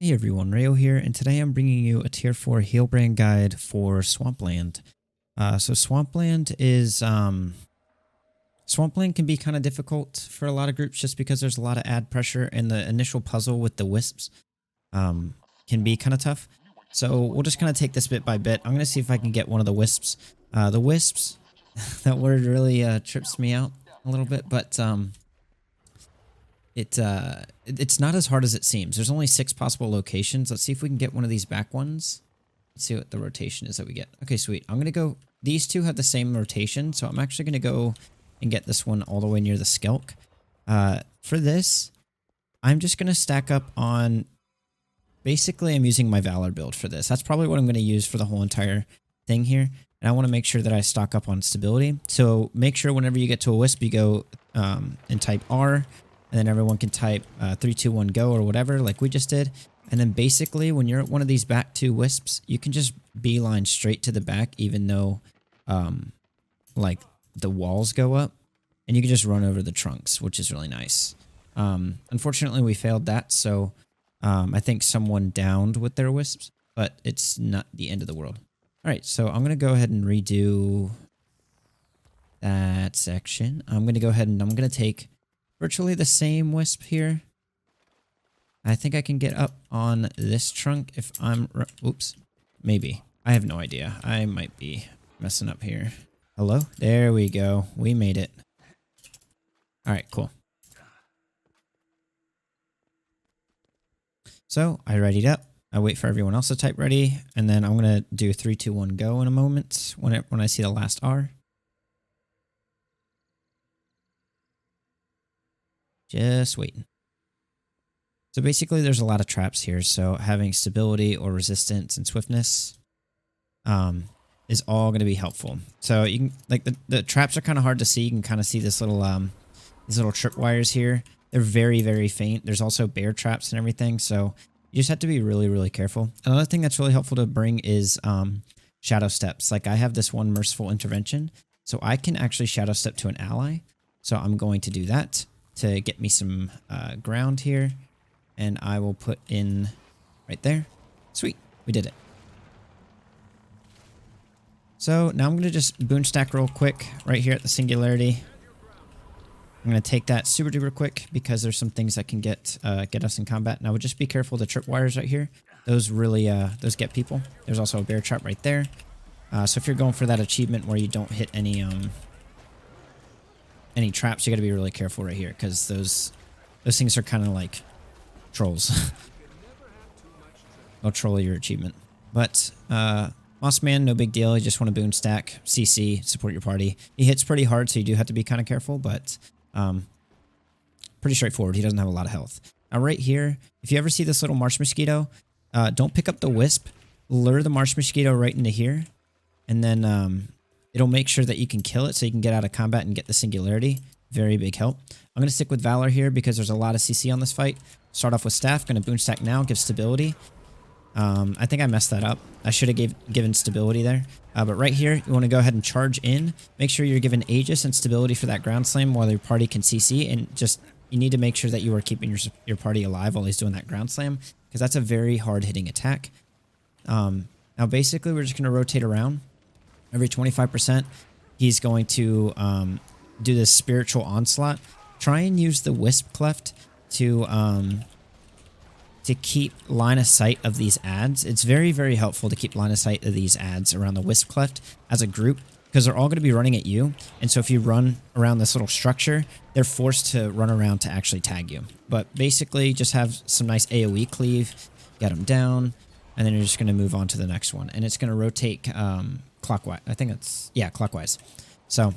Hey everyone, Rayo here, and today I'm bringing you a Tier 4 Healbrand guide for Swampland. So Swampland is, Swampland can be kind of difficult for a lot of groups just because there's a lot of ad pressure, and the initial puzzle with the wisps can be kind of tough. So we'll just kind of take this bit by bit. I'm going to see if I can get one of the wisps. The wisps, that word really trips me out a little bit, but it's not as hard as it seems. There's only 6 possible locations. Let's see if we can get one of these back ones. Let's see what the rotation is that we get. Okay, sweet. I'm gonna go. These two have the same rotation, so I'm actually gonna go and get this one all the way near the Skelk. For this, I'm just gonna stack up on. Basically, I'm using my Valor build for this. That's probably what I'm gonna use for the whole entire thing here. And I want to make sure that I stock up on stability. So make sure whenever you get to a wisp, you go and type R. And then everyone can type 3, 2, 1, go or whatever, like we just did. And then basically, when you're at one of these back 2 wisps, you can just beeline straight to the back, even though like the walls go up. And you can just run over the trunks, which is really nice. Unfortunately, we failed that, so I think someone downed with their wisps, but it's not the end of the world. All right, so I'm going to go ahead and redo that section. I'm going to go ahead and I'm going to take virtually the same wisp here. I think I can get up on this trunk if I'm... Oops. Maybe. I have no idea. I might be messing up here. Hello? There we go. We made it. Alright, cool. So, I readied up. I wait for everyone else to type ready. And then I'm going to do 3, 2, 1, go in a moment when I see the last R. Just waiting. So basically there's a lot of traps here, so having stability or resistance and swiftness is all going to be helpful. So you can, like, the traps are kind of hard to see. You can kind of see this little these little tripwires here. They're very, very faint. There's also bear traps and everything, so you just have to be really, really careful. Another thing that's really helpful to bring is shadow steps. Like, I have this one merciful intervention, so I can actually shadow step to an ally. So I'm going to do that to get me some ground here, and I will put in right there. Sweet, we did it. So now I'm going to just boon stack real quick right here at the singularity. I'm going to take that super duper quick because there's some things that can get us in combat. Now, just be careful of the tripwires right here. Those really those get people. There's also a bear trap right there. So if you're going for that achievement where you don't hit any traps, you got to be really careful right here because those things are kind of like trolls. They'll troll your achievement. But Mossman, no big deal. You just want to boon stack, CC, support your party. He hits pretty hard, so you do have to be kind of careful, but pretty straightforward. He doesn't have a lot of health. Now right here, if you ever see this little marsh mosquito, don't pick up the wisp. Lure the marsh mosquito right into here, and then it'll make sure that you can kill it so you can get out of combat and get the singularity. Very big help. I'm going to stick with Valor here because there's a lot of CC on this fight. Start off with Staff. Going to boon stack now. Give stability. I think I messed that up. I should have given stability there. But right here, you want to go ahead and charge in. Make sure you're given Aegis and stability for that ground slam while your party can CC. And just, you need to make sure that you are keeping your party alive while he's doing that ground slam, because that's a very hard-hitting attack. Now, basically, we're just going to rotate around. Every 25%, he's going to do this spiritual onslaught. Try and use the wisp cleft to keep line of sight of these ads. It's very, very helpful to keep line of sight of these ads around the wisp cleft as a group, because they're all going to be running at you. And so if you run around this little structure, they're forced to run around to actually tag you. But basically, just have some nice AoE cleave, get them down, and then you're just going to move on to the next one. And it's going to rotate clockwise. I think it's, yeah, clockwise. So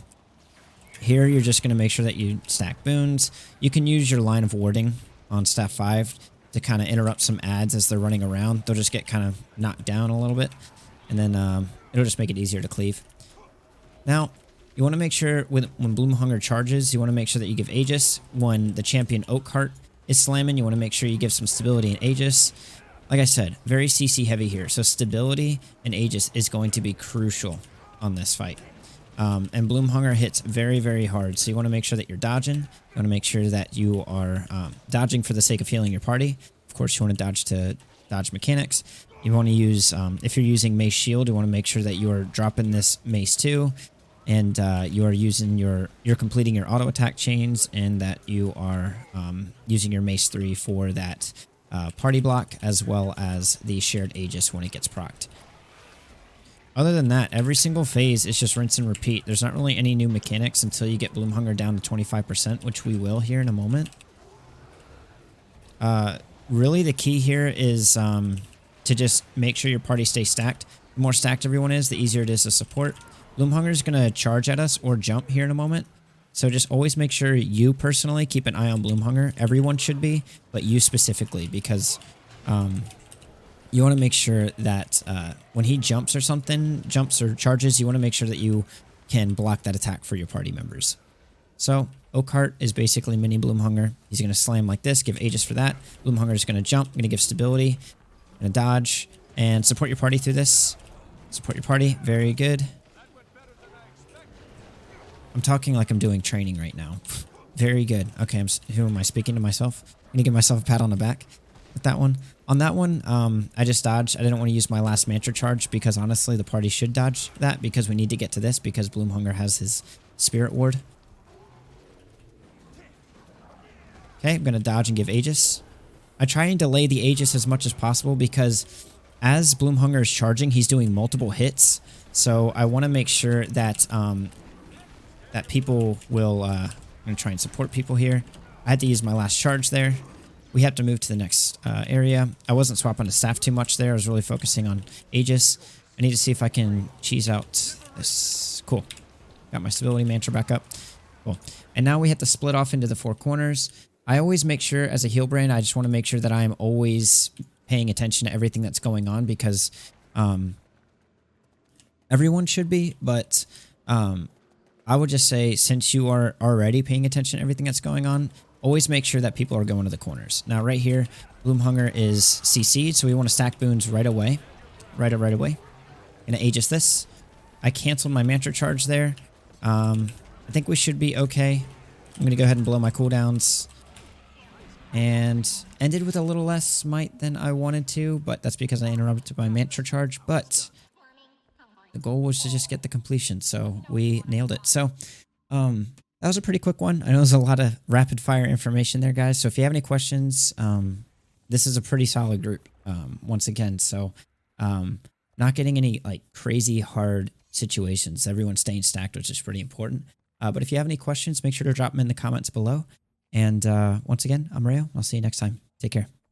here you're just going to make sure that you stack boons. You can use your line of warding on staff 5 to kind of interrupt some ads as they're running around. They'll just get kind of knocked down a little bit, and then it'll just make it easier to cleave. Now, you want to make sure when Bloomhunger charges, you want to make sure that you give Aegis. When the Champion Oakheart is slamming, you want to make sure you give some stability and Aegis. Like I said, very CC heavy here, so stability and Aegis is going to be crucial on this fight. And Bloomhunger hits very, very hard, so you want to make sure that you're dodging. You want to make sure that you are dodging for the sake of healing your party. Of course, you want to dodge to dodge mechanics. You want to use, if you're using Mace Shield, you want to make sure that you are dropping this Mace 2, and you are using you're completing your auto attack chains, and that you are using your Mace 3 for that party block, as well as the shared Aegis when it gets procced. Other than that, every single phase is just rinse and repeat. There's not really any new mechanics until you get Bloomhunger down to 25%, which we will here in a moment. Really, the key here is to just make sure your party stays stacked. The more stacked everyone is, the easier it is to support. Bloomhunger is going to charge at us or jump here in a moment. So just always make sure you personally keep an eye on Bloomhunger. Everyone should be, but you specifically, because you want to make sure that when he jumps or something, jumps or charges, you want to make sure that you can block that attack for your party members. So Oakhart is basically mini Bloomhunger. He's going to slam like this, give Aegis for that. Bloomhunger is going to jump, going to give stability, going to dodge, and support your party through this. Support your party. Very good. I'm talking like I'm doing training right now. Very good. Okay, who am I speaking to myself? I'm going to give myself a pat on the back with that one. On that one, I just dodged. I didn't want to use my last mantra charge because honestly the party should dodge that because we need to get to this because Bloomhunger has his Spirit Ward. Okay, I'm going to dodge and give Aegis. I try and delay the Aegis as much as possible because as Bloomhunger is charging, he's doing multiple hits. So I want to make sure that that people will... I'm going to try and support people here. I had to use my last charge there. We have to move to the next area. I wasn't swapping to staff too much there. I was really focusing on Aegis. I need to see if I can cheese out this. Cool. Got my stability mantra back up. Cool. And now we have to split off into the four corners. I always make sure, as a Healbrand, I just want to make sure that I am always paying attention to everything that's going on because everyone should be, but I would just say since you are already paying attention to everything that's going on, always make sure that people are going to the corners. Now, right here, Bloomhunger is CC'd, so we want to stack boons right away. Right away. Gonna Aegis this. I canceled my mantra charge there. I think we should be okay. I'm gonna go ahead and blow my cooldowns. And ended with a little less smite than I wanted to, but that's because I interrupted my mantra charge. But the goal was to just get the completion, so we nailed it. So, that was a pretty quick one. I know there's a lot of rapid fire information there, guys. So if you have any questions, this is a pretty solid group, once again. So not getting any like crazy hard situations. Everyone's staying stacked, which is pretty important. But if you have any questions, make sure to drop them in the comments below. And once again, I'm Rayo. I'll see you next time. Take care.